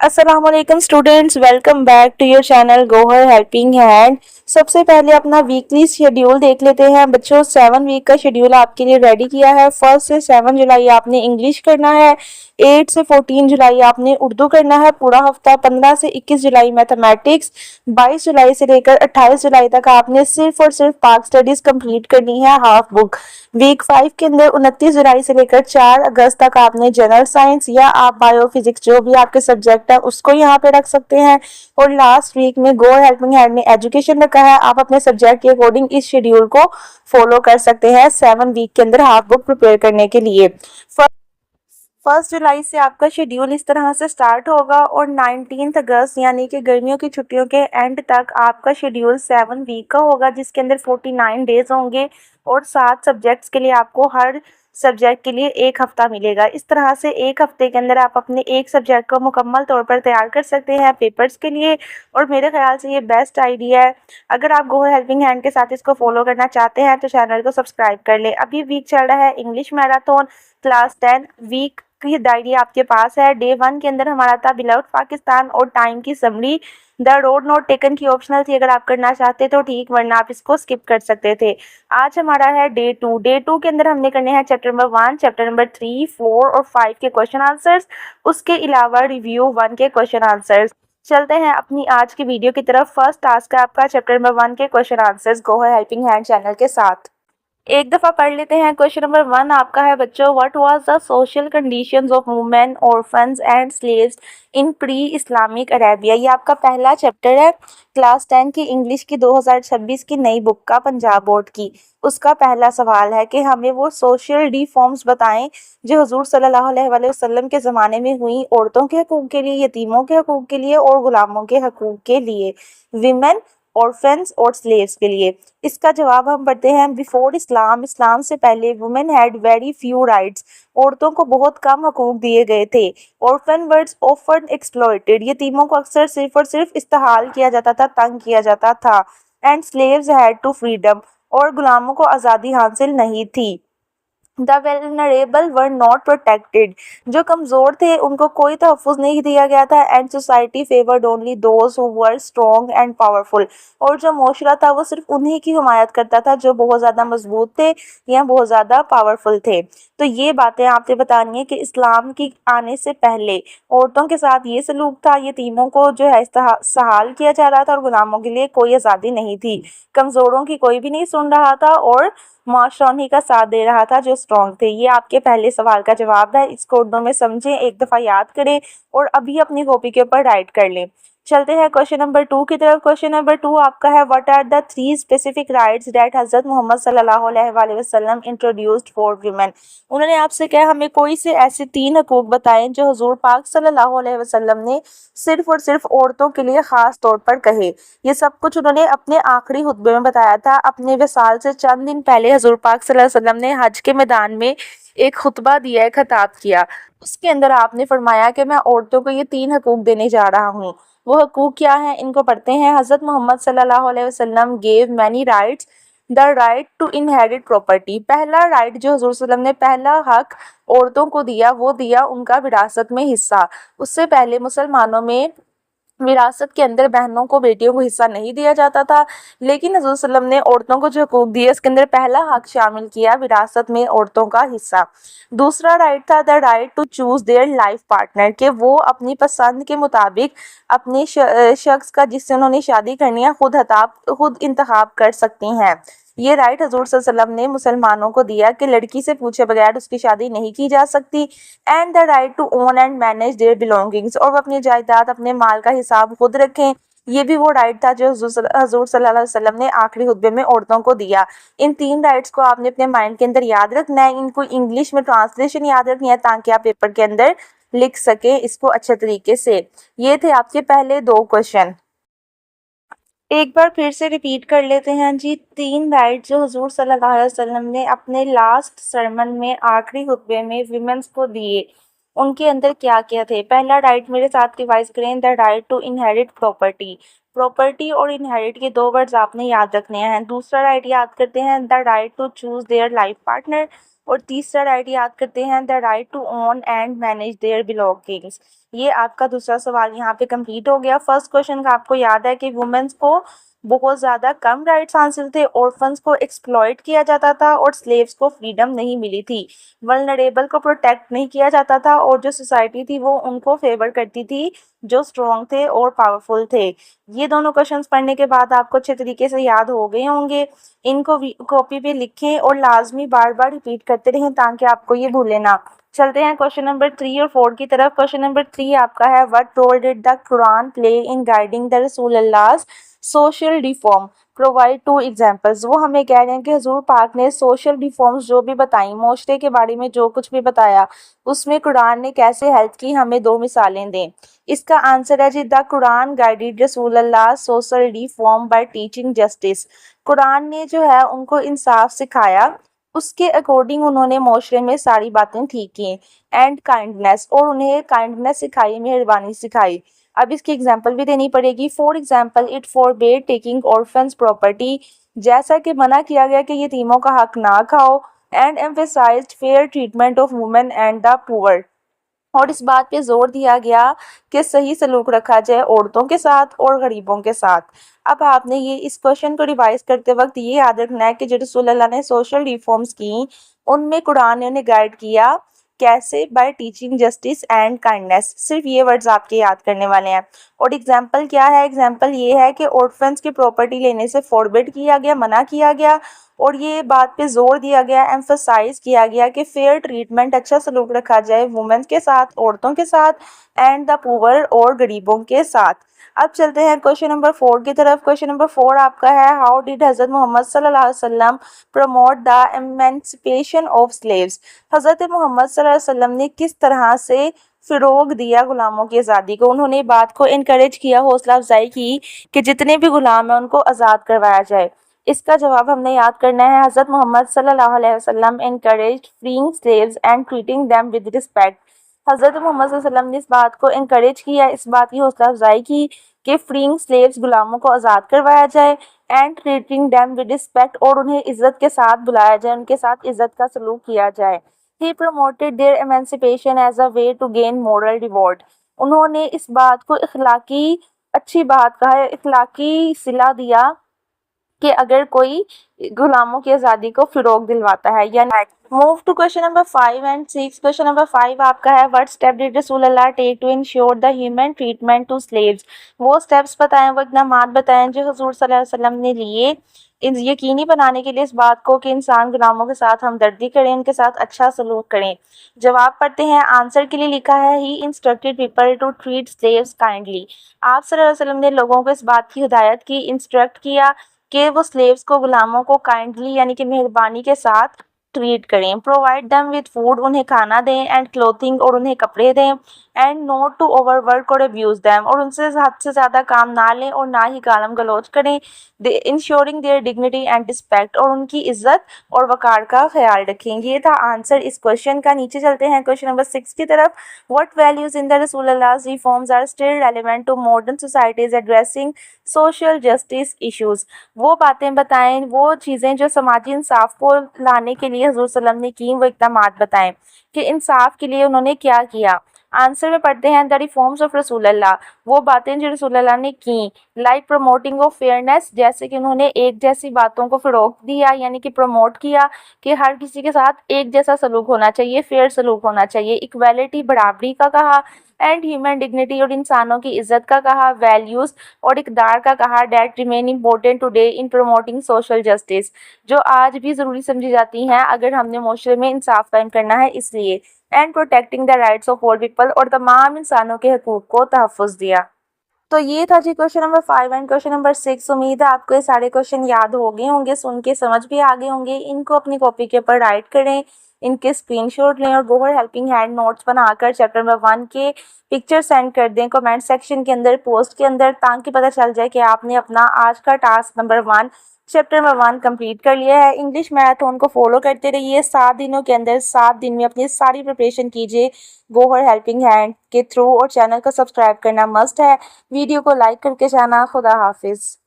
अस्सलाम वालेकुम students, welcome back to your channel Gohar helping hand. सबसे पहले अपना वीकली शेड्यूल देख लेते हैं बच्चों। 7 वीक का शेड्यूल आपके लिए रेडी किया है। 1 से 7 जुलाई आपने इंग्लिश करना है, 8 से 14 जुलाई आपने उर्दू करना है पूरा हफ्ता, 15 से 21 जुलाई मैथमेटिक्स, 22 जुलाई से लेकर 28 जुलाई तक आपने सिर्फ और सिर्फ पाक स्टडीज कंप्लीट करनी है हाफ बुक। वीक 5 के अंदर 29 जुलाई से लेकर 4 अगस्त तक आपने जनरल साइंस या आप बायोफिजिक्स जो भी आपके सब्जेक्ट है उसको यहाँ पे रख सकते हैं। और लास्ट वीक में गो हेल्पिंग हैंड ने एजुकेशन रखा है। आप अपने सब्जेक्ट के अकॉर्डिंग इस शेड्यूल को फॉलो कर सकते हैं 7 वीक के अंदर हाफ बुक प्रिपेयर करने के लिए। 1 जुलाई से आपका शेड्यूल इस तरह से स्टार्ट होगा और 19 अगस्त यानी कि गर्मियों की छुट्टियों के एंड तक आपका शेड्यूल 7 वीक का होगा, जिसके अंदर 49 डेज होंगे और 7 सब्जेक्ट्स के लिए आपको हर सब्जेक्ट के लिए 1 हफ्ता मिलेगा। इस तरह से 1 हफ्ते के अंदर आप अपने एक सब्जेक्ट को मुकम्मल तौर पर तैयार कर सकते हैं पेपर्स के लिए, और मेरे ख्याल से ये बेस्ट आइडिया है। अगर आप गो हेल्पिंग हैंड के साथ इसको फॉलो करना चाहते हैं तो चैनल को सब्सक्राइब कर लें। अभी वीक चल रहा है इंग्लिश मैराथन क्लास 10 वीक की डायरी आपके पास है। डे 1 के अंदर हमारा था बिलाउट पाकिस्तान और टाइम की summary. The road not taken की ऑप्शनल थी, अगर आप करना चाहते तो ठीक, वरना आप इसको स्किप कर सकते थे। आज हमारा है डे 2 के अंदर हमने करने हैं चैप्टर नंबर 1, चैप्टर नंबर 3, 4 और 5 के क्वेश्चन आंसर्स, उसके अलावा रिव्यू 1 के क्वेश्चन आंसर्स। चलते हैं अपनी आज की वीडियो की तरफ। फर्स्ट टास्क है आपका चैप्टर नंबर 1 के क्वेश्चन आंसर्स गो हेल्पिंग हैंड चैनल के साथ। एक दफ़ा पढ़ लेते हैं। क्वेश्चन नंबर 1 आपका है बच्चों, what was the social conditions of women orphans and slaves in pre Islamic Arabia. ये आपका पहला चैप्टर है क्लास 10 की इंग्लिश की 2026 की नई बुक का, पंजाब बोर्ड की। उसका पहला सवाल है कि हमें वो सोशल डिफॉर्म्स बताएं जो हुजूर सल्लल्लाहु अलैहि वसल्लम के ज़माने में हुई औरतों के हकूक़ के लिए, यतीमों के हकूक़ के लिए और गुलामों के हकूक़ के लिए, विमेन, ऑर्फन्स और स्लेव्स के लिए। इसका जवाब हम पढ़ते हैं। बिफोर इस्लाम, इस्लाम से पहले, women had very few rights, औरतों को बहुत कम हकूक दिए गए थे। ऑर्फन वर्ड्स ऑफन एक्सप्लॉइटेड, यतीमों को अक्सर सिर्फ और सिर्फ इस्तेहाल किया जाता था, तंग किया जाता था। And slaves had to freedom, और गुलामों को आज़ादी हासिल नहीं थी। The vulnerable were not protected, जो कमज़ोर थे उनको कोई तहफ़्फ़ुज़ नहीं दिया गया था। And society favoured only those who were strong and powerful, और जो माशरा था वो सिर्फ उन्हीं की हिमायत करता था जो बहुत ज़्यादा मजबूत थे या बहुत ज़्यादा पावरफुल थे। तो ये बातें आपसे बतानी है कि इस्लाम की आने से पहले औरतों के साथ ये सलूक था, यतीमों को जो है सहाल किया जा रहा था और गुलामों के लिए कोई आज़ादी नहीं थी। कमज़ोरों की कोई भी नहीं सुन रहा था और माशरा उन्हीं का साथ दे रहा था जो स्ट्रॉन्ग थे। ये आपके पहले सवाल का जवाब है। इसको उर्दू में समझें, एक दफ़ा याद करें और अभी अपनी कॉपी के ऊपर राइट कर लें। चलते हैं क्वेश्चन नंबर 2 की तरफ। क्वेश्चन नंबर 2 आपका है, what are the 3 specific rights that हज़रत मोहम्मद सल्लल्लाहु अलैहि वसल्लम इंट्रोड्यूस्ड फॉर वीमेन। उन्होंने आपसे कहा हमें कोई से ऐसे 3 हकूक़ बताएं जो हुजूर पाक सल्लल्लाहु अलैहि वसल्लम ने सिर्फ और सिर्फ औरतों के लिए ख़ास तौर पर कहे। ये सब कुछ उन्होंने अपने आखिरी खुतबे में बताया था। अपने विसाल से चंद दिन पहले हुजूर पाक सल्लल्लाहु अलैहि वसल्लम ने हज के मैदान में एक खुतबा दिया, एक खिताब किया। उसके अंदर आपने फरमाया कि मैं औरतों को ये 3 हकूक़ देने जा रहा हूँ। वो हकूक़ क्या हैं, इनको पढ़ते हैं। हज़रत मोहम्मद सल्लल्लाहु अलैहि वसल्लम gave many rights. The right to inherit property, पहला राइट जो हुजूर सल्लल्लाहु अलैहि वसल्लम ने पहला हक औरतों को दिया वो दिया उनका विरासत में हिस्सा। उससे पहले मुसलमानों में विरासत के अंदर बहनों को, बेटियों को हिस्सा नहीं दिया जाता था, लेकिन हुजूर सल्लल्लाहु अलैहि वसल्लम ने औरतों को जो हकूक़ दिए उसके अंदर पहला हक शामिल किया, विरासत में औरतों का हिस्सा। दूसरा राइट था the right to choose their life partner, कि वो अपनी पसंद के मुताबिक अपने शख्स का जिससे उन्होंने शादी करनी है खुद इंतखाब कर सकती हैं। ये राइट हजूर सल्लल्लाहु अलैहि वसल्लम ने मुसलमानों को दिया कि लड़की से पूछे बगैर उसकी शादी नहीं की जा सकती। And the right to own and manage their belongings, और वो अपनी जायदाद, अपने माल का हिसाब खुद रखें। ये भी वो राइट था जो हजूर सल्लल्लाहु अलैहि वसल्लम ने आखिरी खुतबे में औरतों को दिया। इन 3 राइट्स को आपने अपने माइंड के अंदर याद रखना है। इनको इंग्लिश में ट्रांसलेशन याद रखनी है ताकि आप पेपर के अंदर लिख सकें इसको अच्छे तरीके से। ये थे आपके पहले 2 क्वेश्चन। एक बार फिर से रिपीट कर लेते हैं जी। 3 राइट जो हुजूर सल्लल्लाहु अलैहि वसल्लम ने अपने लास्ट सरमन में, आखिरी खुतबे में विमेंस को दिए, उनके अंदर क्या क्या थे। पहला राइट मेरे साथ रिवाइज करें, the right to inherit property. Property और इनहेरिट के 2 वर्ड्स आपने याद रखने हैं। दूसरा राइट याद करते हैं, the right to choose their life partner. اور تیسرا رائٹ یاد کرتے ہیں the right to own and manage their belongings. یہ آپ کا دوسرا سوال یہاں پہ کمپلیٹ ہو گیا. فرسٹ کوشچن کا آپ کو یاد ہے کہ وومنس کو بہت زیادہ کم رائٹس حاصل تھے, orphans کو ایکسپلائٹ کیا جاتا تھا اور سلیوز کو فریڈم نہیں ملی تھی, ولنریبل کو پروٹیکٹ نہیں کیا جاتا تھا, اور جو سوسائٹی تھی وہ ان کو فیور کرتی تھی جو اسٹرانگ تھے اور پاورفل تھے. یہ دونوں کوشچنس پڑھنے کے بعد آپ کو اچھے طریقے سے یاد ہو گئے ہوں گے. ان کو کاپی پہ لکھیں اور لازمی بار بار ریپیٹ کرتے رہیں تاکہ آپ کو یہ بھولے نہ. چلتے ہیں کوشچن نمبر 3 اور 4 کی طرف. کوشچن نمبر 3 آپ کا ہے what role did the Quran play in guiding the Rasul Allah social reform, provide 2 examples. وہ ہمیں کہہ رہے ہیں کہ حضور پاک نے سوشل ریفارمز جو بھی بتائیں, معاشرے کے بارے میں جو کچھ بھی بتایا, اس میں قرآن نے کیسے ہیلپ کی, ہمیں 2 مثالیں دیں. اس کا آنسر ہے جی دا Quran guided Rasul Allah social reform by teaching justice. Quran نے جو ہے ان کو انصاف سکھایا, اس کے اکارڈنگ انہوں نے معاشرے میں ساری باتیں ٹھیک کی, اینڈ کائنڈنیس, اور انہیں کائنڈنیس سکھائی, مہربانی سکھائی. اب اس کی ایگزامپل بھی دینی پڑے گی. For example it forbid taking orphans property, جیسا کہ منع کیا گیا کہ یتیموں کا حق نہ کھاؤ, and emphasized fair treatment of women and the poor, اور اس بات پہ زور دیا گیا کہ صحیح سلوک رکھا جائے عورتوں کے ساتھ اور غریبوں کے ساتھ. اب آپ نے یہ اس کوشچن کو ریوائز کرتے وقت یہ یاد رکھنا ہے کہ جو رسول اللہ نے سوشل ریفارمز کی, ان میں قرآن نے انہیں گائیڈ کیا کیسے, by teaching justice and kindness. صرف یہ ورڈز آپ کے یاد کرنے والے ہیں. اور ایگزامپل کیا ہے؟ ایگزامپل یہ ہے کہ orphans کی پراپرٹی لینے سے فوربڈ کیا گیا, منع کیا گیا, اور یہ بات پہ زور دیا گیا, ایمفسائز کیا گیا کہ فیئر ٹریٹمنٹ, اچھا سلوک رکھا جائے وومن کے ساتھ, عورتوں کے ساتھ, اینڈ دا پور, اور غریبوں کے ساتھ. اب چلتے ہیں کوشچن نمبر 4 کی طرف. کوشچن نمبر 4 آپ کا ہے ہاؤ ڈیڈ حضرت محمد صلی اللہ علیہ وسلم پروموٹ دا ایمانسپیشن آف سلیوز. حضرت محمد صلی اللہ علیہ وسلم نے کس طرح سے فروغ دیا غلاموں کی آزادی کو؟ انہوں نے بات کو انکریج کیا, حوصلہ افزائی کی کہ جتنے بھی غلام ہیں ان کو آزاد کروایا جائے. اس کا جواب ہم نے یاد کرنا ہے. حضرت محمد صلی اللہ علیہ وسلم encouraged freeing slaves and treating them with respect. حضرت محمد صلی اللہ علیہ وسلم نے اس بات کو انکریج کیا, اس بات کی حوصلہ افزائی کی کہ freeing slaves, غلاموں کو آزاد کروایا جائے, and treating them with respect, اور انہیں عزت کے ساتھ بلایا جائے, ان کے ساتھ عزت کا سلوک کیا جائے. He promoted their emancipation as a way to gain moral reward. انہوں نے اس بات کو اخلاقی اچھی بات کہا ہے, اخلاقی صلہ دیا کہ اگر کوئی غلاموں کی آزادی کو فروغ دلواتا ہے یا نہیں. Move to question number 5 and 6. Question number 5 آپ کا ہے what step did Rasul Allah take to ensure the human treatment to slaves. وہ اسٹیپس بتائیں, وہ اقدامات بتائیں جو حضور صلی اللہ علیہ وسلم نے لیے یقینی بنانے کے لیے اس بات کو کہ انسان غلاموں کے ساتھ ہمدردی کریں, ان کے ساتھ اچھا سلوک کریں. جواب پڑھتے ہیں. آنسر کے لیے لکھا ہے he instructed people to treat slaves kindly. آپ صلی اللہ علیہ وسلم نے لوگوں کو اس بات کی ہدایت کی, انسٹرکٹ کیا کہ وہ سلیوز کو, غلاموں کو کائنڈلی یعنی کہ مہربانی کے ساتھ ٹریٹ کریں. پرووائڈ دیم وتھ فوڈ, انہیں کھانا دیں, اینڈ کلوتھنگ, اور انہیں کپڑے دیں, and not to over work اور ابیوز دیم, اور ان سے حد سے زیادہ کام نہ لیں اور نہ ہی گالم گلوچ کریں. Ensuring their dignity and respect, اور ان کی عزت اور وقار کا خیال رکھیں. یہ تھا آنسر اس کوشچن کا. نیچے چلتے ہیں کوشچن نمبر 6 کی طرف. What values in the Rasul Allah reforms are still relevant to modern societies addressing social justice issues. وہ باتیں بتائیں, وہ چیزیں جو سماجی انصاف کو لانے کے لیے حضور صلی اللہ علیہ وسلم نے کی, وہ اقدامات بتائیں کہ انصاف کے لیے انہوں نے کیا کیا. آنسر میں پڑھتے ہیں دا ریفارمز آف رسول اللہ, وہ باتیں جو رسول اللہ نے کی, لائک پروموٹنگ آف فیئرنیس, جیسے کہ انہوں نے ایک جیسی باتوں کو فروغ دیا یعنی کہ پروموٹ کیا کہ ہر کسی کے ساتھ ایک جیسا سلوک ہونا چاہیے, فیئر سلوک ہونا چاہیے. ایکویلٹی, برابری کا کہا, اینڈ ہیومن ڈگنیٹی, اور انسانوں کی عزت کا کہا. ویلیوز اور اقدار کا کہا, that remain important today in promoting social justice, جو آج بھی ضروری سمجھی جاتی ہیں اگر ہم نے معاشرے میں انصاف قائم کرنا ہے, اس لیے. And protecting the rights of all people, اور تمام انسانوں کے حقوق کو تحفظ دیا. تو یہ تھا جی question number 5 and question number 6. امید ہے آپ کو یہ سارے کوشچن یاد ہو گئے ہوں گے, سن کے سمجھ بھی آ گئے ہوں گے. ان کو اپنی کاپی کے اوپر رائٹ کریں, ان کے اسکرین شاٹ لیں, اور گوہر ہیلپنگ ہینڈ نوٹس بنا کر چیپٹر نمبر 1 کے پکچر سینڈ کر دیں کمنٹ سیکشن کے اندر, پوسٹ کے اندر, تاکہ پتہ چل جائے کہ آپ نے اپنا آج کا task number 1 chapter number 1 complete کر لیا ہے. انگلش میراتھن کو فالو کرتے رہیے. 7 دنوں کے اندر 7 دن میں اپنی ساری پریپریشن کیجیے گوہر ہیلپنگ ہینڈ کے تھرو, اور چینل کو سبسکرائب کرنا مسٹ ہے. ویڈیو کو لائک کر کے جانا. خدا حافظ.